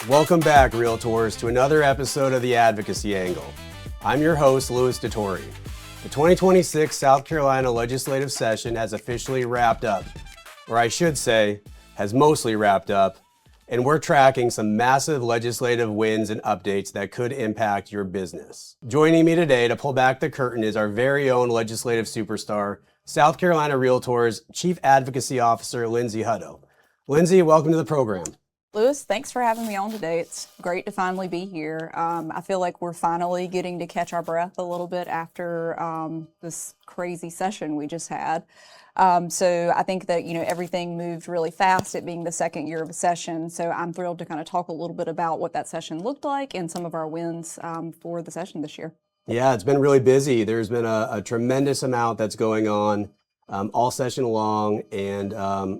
Welcome back, Realtors, to another episode of the Advocacy Angle. I'm your host, Louis Dettorre. The 2026 South Carolina legislative session has officially wrapped up, or I should say, has mostly wrapped up, and we're tracking some massive legislative wins and updates that could impact your business. Joining me today to pull back the curtain is our very own legislative superstar, South Carolina Realtors Chief Advocacy Officer, Lindsay Hutto. Lindsay, welcome to the program. Louis, thanks for having me on today. It's great to finally be here. I feel like we're finally getting to catch our breath a little bit after this crazy session we just had. So I think that, everything moved really fast, it being the second year of a session. So I'm thrilled to kind of talk a little bit about what that session looked like and some of our wins for the session this year. Yeah, it's been really busy. There's been a tremendous amount that's going on all session long. And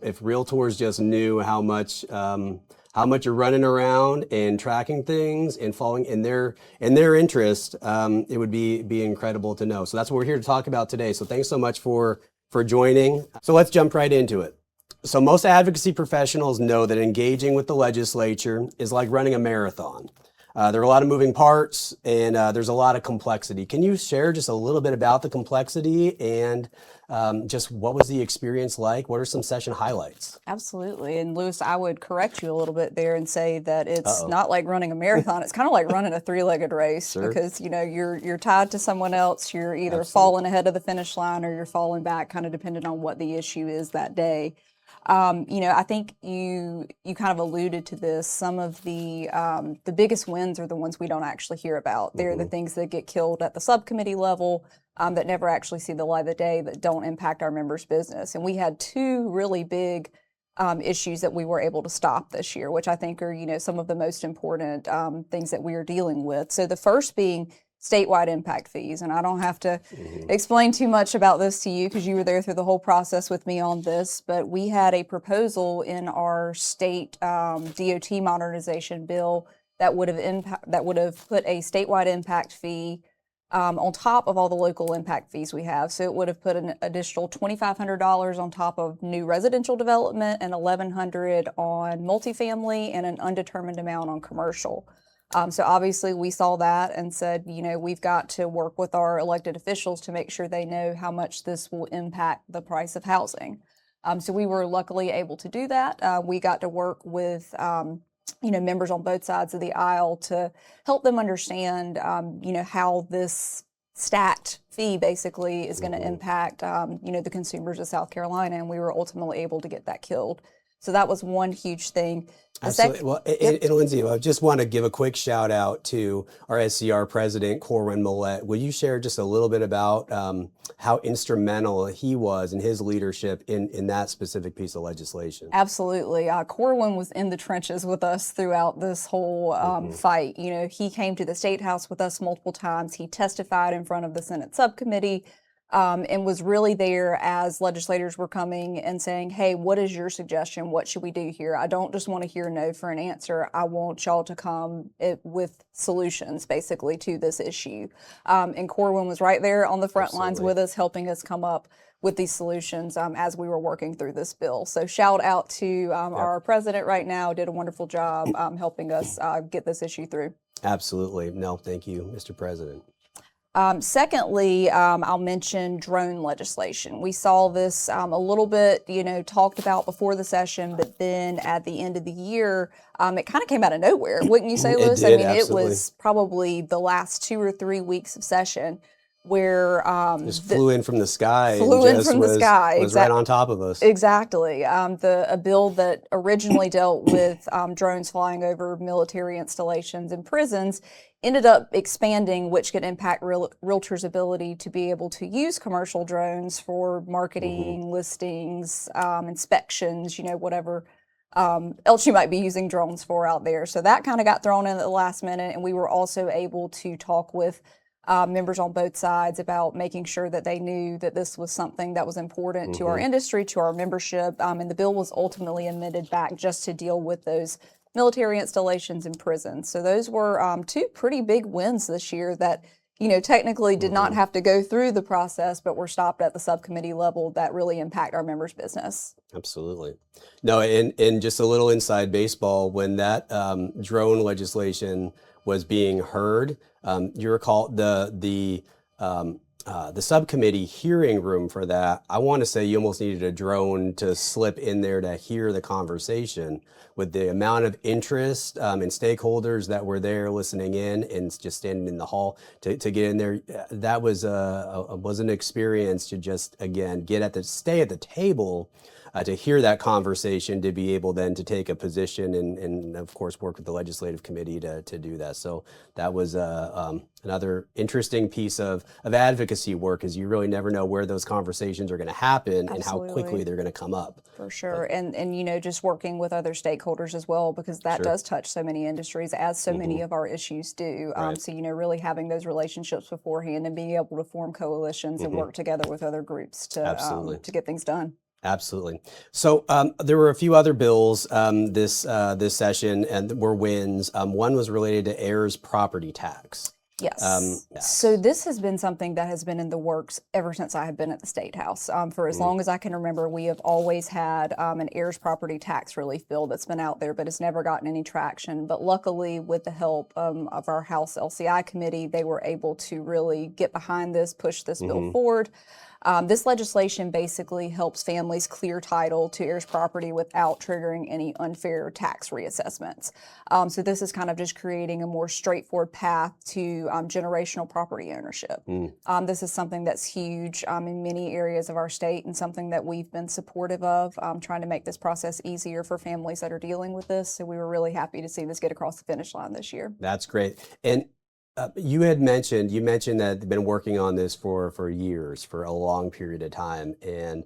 if Realtors just knew how much you're running around and tracking things and following in their interest, it would be incredible to know. So that's what we're here to talk about today. So thanks so much for joining. So let's jump right into it. So most advocacy professionals know that engaging with the legislature is like running a marathon. There are a lot of moving parts and there's a lot of complexity. Can you share just a little bit about the complexity and just what was the experience like? What are some session highlights? Absolutely. And Louis, I would correct you a little bit there and say that it's not like running a marathon. It's kind of like running a three-legged race. Sure. Because, you're tied to someone else. You're either falling ahead of the finish line or you're falling back, kind of depending on what the issue is that day. I think you kind of alluded to this. Some of the biggest wins are the ones we don't actually hear about. They're the things that get killed at the subcommittee level that never actually see the light of the day, that don't impact our members' business. And we had two really big issues that we were able to stop this year, which I think are, some of the most important things that we are dealing with. So the first being statewide impact fees. And I don't have to explain too much about this to you because you were there through the whole process with me on this, but we had a proposal in our state DOT modernization bill that would have put a statewide impact fee on top of all the local impact fees we have. So it would have put an additional $2,500 on top of new residential development and $1,100 on multifamily and an undetermined amount on commercial. So obviously we saw that and said, we've got to work with our elected officials to make sure they know how much this will impact the price of housing. So we were luckily able to do that. We got to work with, members on both sides of the aisle to help them understand, how this stacked fee basically is going to impact, the consumers of South Carolina. And we were ultimately able to get that killed. So that was one huge thing. Absolutely. And Lindsay, I just want to give a quick shout out to our SCR president, Corwin Millett. Will you share just a little bit about how instrumental he was in his leadership in that specific piece of legislation? Absolutely. Corwin was in the trenches with us throughout this whole fight. He came to the State House with us multiple times. He testified in front of the Senate subcommittee. And was really there as legislators were coming and saying, hey, what is your suggestion? What should we do here? I don't just want to hear no for an answer. I want y'all to come with solutions, basically, to this issue. And Corwin was right there on the front lines with us, helping us come up with these solutions as we were working through this bill. So shout out to our president right now, did a wonderful job helping us get this issue through. Absolutely. No, thank you, Mr. President. Secondly, I'll mention drone legislation. We saw this a little bit, talked about before the session, but then at the end of the year, it kind of came out of nowhere, wouldn't you say, Louis? It was probably the last 2 or 3 weeks of session where just flew in from the sky. Was right on top of us. Exactly. A bill that originally dealt with drones flying over military installations and prisons ended up expanding, which could impact realtors' ability to be able to use commercial drones for marketing, listings, inspections, whatever else you might be using drones for out there. So that kind of got thrown in at the last minute, and we were also able to talk with members on both sides about making sure that they knew that this was something that was important to our industry, to our membership, and the bill was ultimately amended back just to deal with those military installations and prisons. So those were two pretty big wins this year that technically did not have to go through the process, but were stopped at the subcommittee level that really impact our members' business. Absolutely. No, and just a little inside baseball, when that drone legislation was being heard, you recall the subcommittee hearing room for that. I want to say you almost needed a drone to slip in there to hear the conversation. With the amount of interest and stakeholders that were there listening in and just standing in the hall to get in there, that was an experience to just again stay at the table. To hear that conversation, to be able then to take a position and of course work with the legislative committee to do that. So that was another interesting piece of advocacy work, is you really never know where those conversations are going to happen. Absolutely. And how quickly they're going to come up. For sure. And just working with other stakeholders as well, because that does touch so many industries, as so many of our issues do. Right. So, really having those relationships beforehand and being able to form coalitions and work together with other groups to get things done. Absolutely. So there were a few other bills this session, and were wins. One was related to heirs property tax. Yes. So this has been something that has been in the works ever since I have been at the State House. For as long as I can remember, we have always had an heirs property tax relief bill that's been out there, but it's never gotten any traction. But luckily, with the help of our House LCI committee, they were able to really get behind this, push this bill forward. This legislation basically helps families clear title to heirs property without triggering any unfair tax reassessments. So this is kind of just creating a more straightforward path to generational property ownership. This is something that's huge in many areas of our state, and something that we've been supportive of, trying to make this process easier for families that are dealing with this. So we were really happy to see this get across the finish line this year. That's great. And you mentioned that they've been working on this for years, for a long period of time, and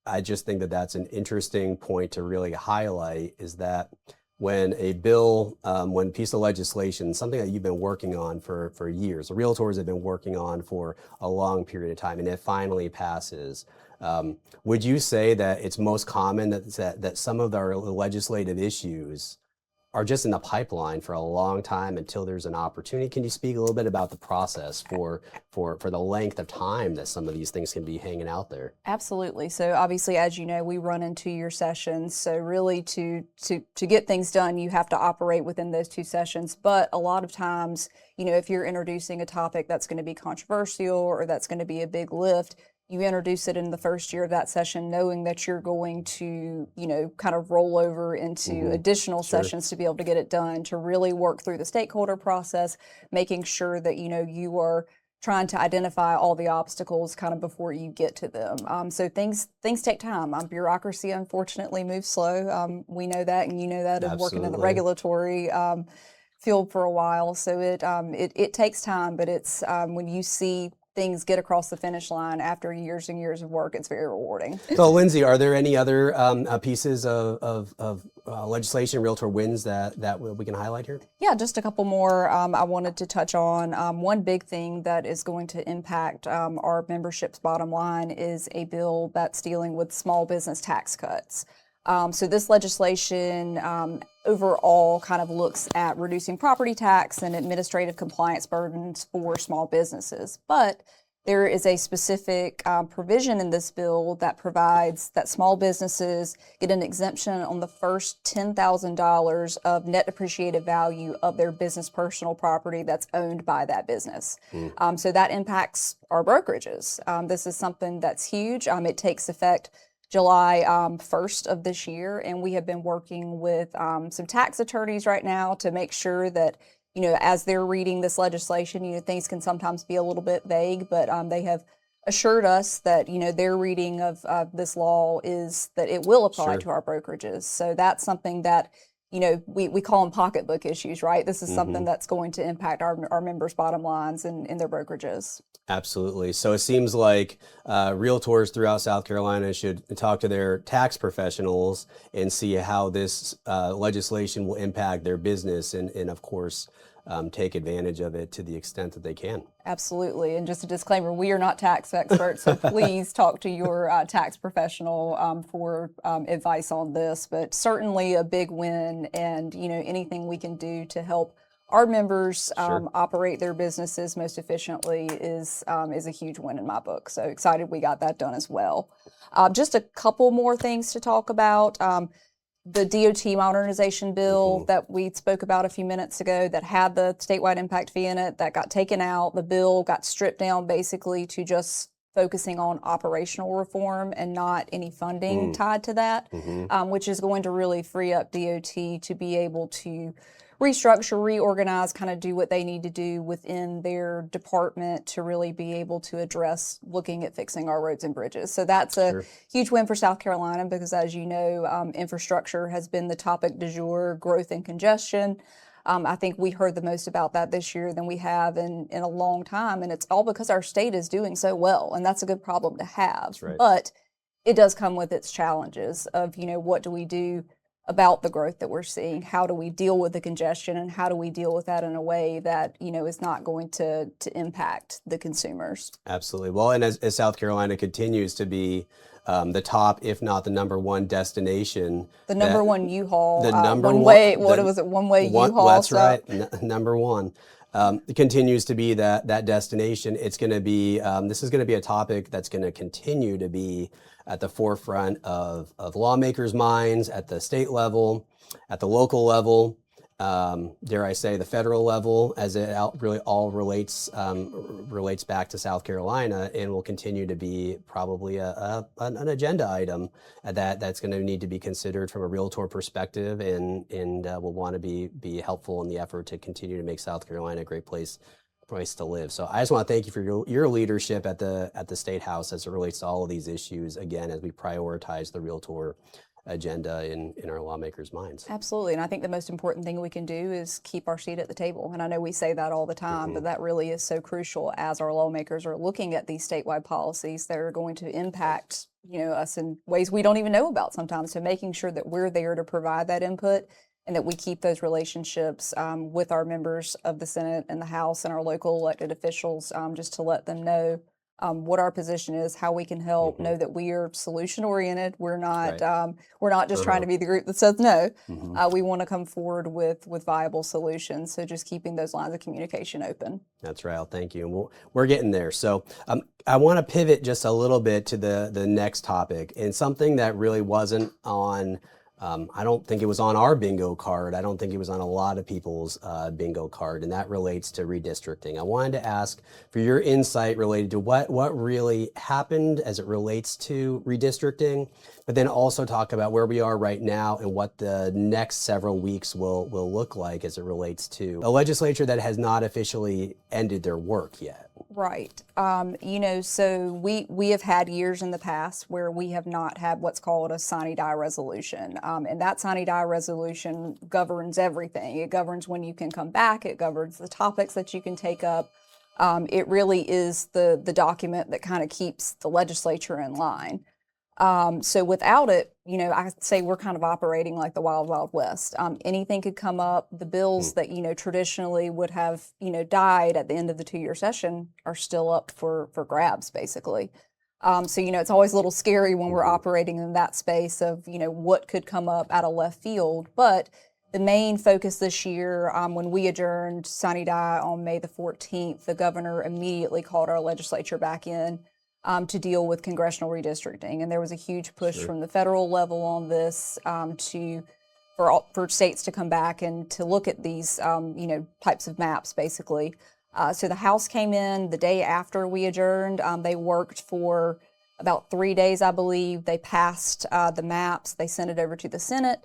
I just think that that's an interesting point to really highlight, is that when a bill, when a piece of legislation, something that you've been working on for years, the realtors have been working on for a long period of time, and it finally passes. Would you say that it's most common that some of our legislative issues are just in the pipeline for a long time until there's an opportunity? Can you speak a little bit about the process for the length of time that some of these things can be hanging out there? Absolutely. So obviously, as you know, we run in 2-year sessions. So really to get things done, you have to operate within those 2 sessions. But a lot of times, if you're introducing a topic that's going to be controversial or that's going to be a big lift, you introduce it in the first year of that session, knowing that you're going to, kind of roll over into additional sessions to be able to get it done, to really work through the stakeholder process, making sure that, you are trying to identify all the obstacles kind of before you get to them. So things take time. Bureaucracy, unfortunately, moves slow. We know that, and you know that, of working in the regulatory field for a while. So it takes time, but it's when you see things get across the finish line after years and years of work, it's very rewarding. So, Lindsay, are there any other pieces of legislation, realtor wins that we can highlight here? Yeah, just a couple more I wanted to touch on. One big thing that is going to impact our membership's bottom line is a bill that's dealing with small business tax cuts. So this legislation overall kind of looks at reducing property tax and administrative compliance burdens for small businesses. But there is a specific provision in this bill that provides that small businesses get an exemption on the first $10,000 of net depreciated value of their business personal property that's owned by that business. So that impacts our brokerages. This is something that's huge. It takes effect July 1st of this year, and we have been working with some tax attorneys right now to make sure that, as they're reading this legislation, things can sometimes be a little bit vague, but they have assured us that, their reading of this law is that it will apply to our brokerages. So that's something that, we call them pocketbook issues, right? This is something that's going to impact our members' bottom lines and in their brokerages. Absolutely. So it seems like realtors throughout South Carolina should talk to their tax professionals and see how this legislation will impact their business, and of course, take advantage of it to the extent that they can. Absolutely. And just a disclaimer, we are not tax experts, so please talk to your tax professional for advice on this. But certainly a big win, and anything we can do to help our members operate their businesses most efficiently is a huge win in my book. So excited we got that done as well. Just a couple more things to talk about. The DOT modernization bill that we spoke about a few minutes ago that had the statewide impact fee in it, that got taken out. The bill got stripped down basically to just focusing on operational reform and not any funding tied to that, which is going to really free up DOT to be able to restructure, reorganize, kind of do what they need to do within their department to really be able to address looking at fixing our roads and bridges. So that's a huge win for South Carolina because, as you know, infrastructure has been the topic du jour, growth and congestion. I think we heard the most about that this year than we have in a long time, and it's all because our state is doing so well, and that's a good problem to have. But it does come with its challenges of, what do we do about the growth that we're seeing? How do we deal with the congestion, and how do we deal with that in a way that, is not going to impact the consumers? Absolutely. Well, and as South Carolina continues to be the top, if not the number one destination. The number one U-Haul. The number one way, one way U-Haul. That's right. Number one. It continues to be that destination. It's going to be, this is going to be a topic that's going to continue to be at the forefront of lawmakers' minds at the state level, at the local level, dare I say the federal level, as it really all relates back to South Carolina, and will continue to be probably an agenda item that's going to need to be considered from a Realtor perspective, and will want to be helpful in the effort to continue to make South Carolina a great place to live. So I just want to thank you for your leadership at the State House as it relates to all of these issues, again, as we prioritize the Realtor agenda in our lawmakers' minds. Absolutely. And I think the most important thing we can do is keep our seat at the table. And I know we say that all the time, but that really is so crucial as our lawmakers are looking at these statewide policies that are going to impact, us in ways we don't even know about sometimes. So making sure that we're there to provide that input and that we keep those relationships with our members of the Senate and the House and our local elected officials, just to let them know what our position is, how we can help, know that we are solution oriented. We're not just trying to be the group that says no. We want to come forward with viable solutions. So just keeping those lines of communication open. That's right. Thank you. And we're getting there. So I want to pivot just a little bit to the next topic, and something that really wasn't on. I don't think it was on our bingo card. I don't think it was on a lot of people's bingo card, and that relates to redistricting. I wanted to ask for your insight related to what really happened as it relates to redistricting, but then also talk about where we are right now and what the next several weeks will look like as it relates to a legislature that has not officially ended their work yet. Right. So we have had years in the past where we have not had what's called a sine die resolution. And that sine die resolution governs everything. It governs when you can come back. It governs the topics that you can take up. It really is the document that kind of keeps the legislature in line. So without it, I say we're kind of operating like the wild, wild west. Anything could come up. The bills that, traditionally would have, died at the end of the 2-year session are still up for grabs, basically. So, it's always a little scary when we're operating in that space of, what could come up out of left field. But the main focus this year, when we adjourned sine die on May the 14th, the governor immediately called our legislature back in to deal with congressional redistricting. And there was a huge push from the federal level on this for states to come back and to look at these, types of maps, basically. So the House came in the day after we adjourned. They worked for about 3 days, I believe. They passed the maps. They sent it over to the Senate.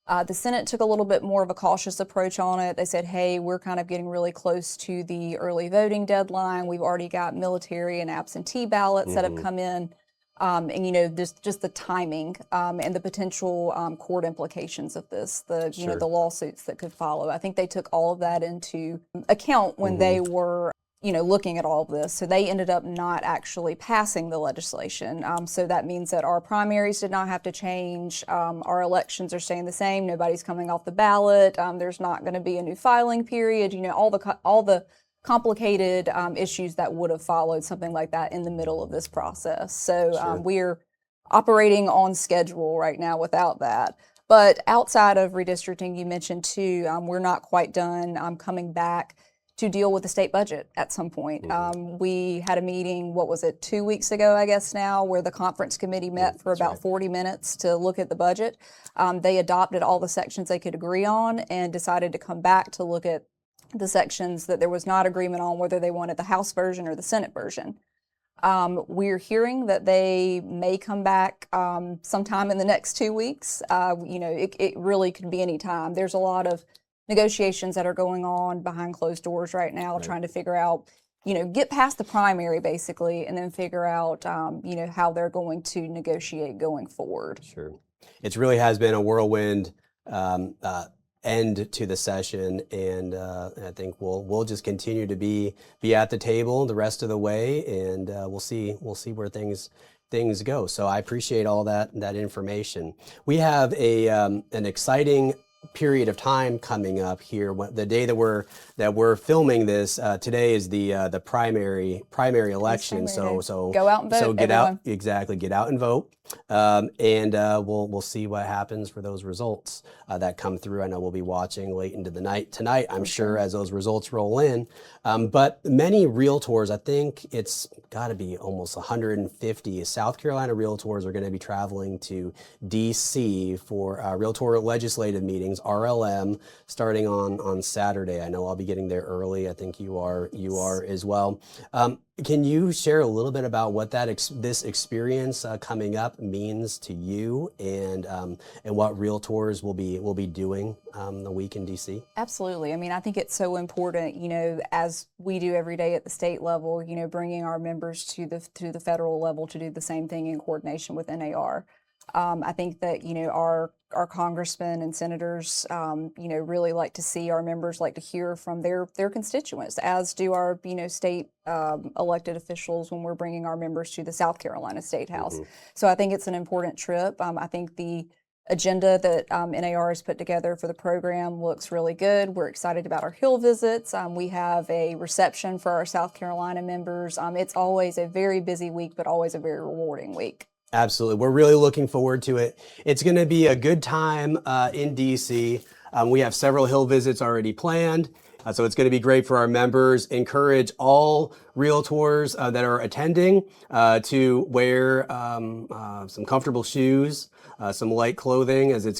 The Senate took a little bit more of a cautious approach on it. They said, hey, we're kind of getting really close to the early voting deadline. We've already got military and absentee ballots that have come in. And, just the timing and the potential court implications of this, the lawsuits that could follow. I think they took all of that into account when they were looking at all of this. So they ended up not actually passing the legislation. So that means that our primaries did not have to change. Our elections are staying the same. Nobody's coming off the ballot. There's not going to be a new filing period. All the complicated issues that would have followed something like that in the middle of this process. So we're operating on schedule right now without that. But outside of redistricting, you mentioned too, we're not quite done. I'm coming back to deal with the state budget at some point. We had a meeting, what was it, 2 weeks ago, I guess now, where the conference committee met for about 40 minutes to look at the budget. They adopted all the sections they could agree on and decided to come back to look at the sections that there was not agreement on, whether they wanted the House version or the Senate version. We're hearing that they may come back sometime in the next 2 weeks. It really could be any time. There's a lot of negotiations that are going on behind closed doors right now, trying to figure out, get past the primary basically, and then figure out, how they're going to negotiate going forward. Sure. It really has been a whirlwind end to the session, and I think we'll just continue to be at the table the rest of the way, and we'll see where things go. So I appreciate all that information. We have an exciting period of time coming up here. The day that we're filming this, today is the primary election. So go out and vote. So get everyone. out, get out and vote. And we'll see what happens for those results that come through. I know we'll be watching late into the night tonight, I'm sure, as those results roll in. But many realtors, I think it's got to be almost 150 South Carolina realtors are going to be traveling to DC for Realtor Legislative Meetings, RLM, starting on Saturday. I know I'll be getting there early. I think you are as well. Can you share a little bit about what this experience coming up means to you, and what realtors will be doing the week in DC? Absolutely. I mean, I think it's so important, as we do every day at the state level, bringing our members to the federal level to do the same thing in coordination with NAR. I think that, our congressmen and senators, really like to see our members, like to hear from their constituents, as do our, state elected officials when we're bringing our members to the South Carolina State House. So I think it's an important trip. I think the agenda that NAR has put together for the program looks really good. We're excited about our Hill visits. We have a reception for our South Carolina members. It's always a very busy week, but always a very rewarding week. Absolutely. We're really looking forward to it. It's going to be a good time in DC. We have several Hill visits already planned. So it's going to be great for our members. Encourage all realtors that are attending to wear some comfortable shoes, some light clothing, as it's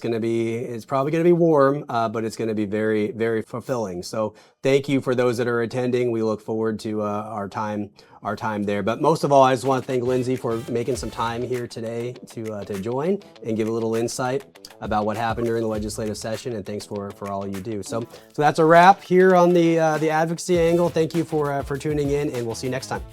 probably going to be warm, but it's going to be very, very fulfilling. So thank you for those that are attending. We look forward to our time there. But most of all, I just want to thank Lindsay for making some time here today to join and give a little insight about what happened during the legislative session, and thanks for all you do. So that's a wrap here on the Advocacy Angle. Thank you for tuning in, and we'll see you next time.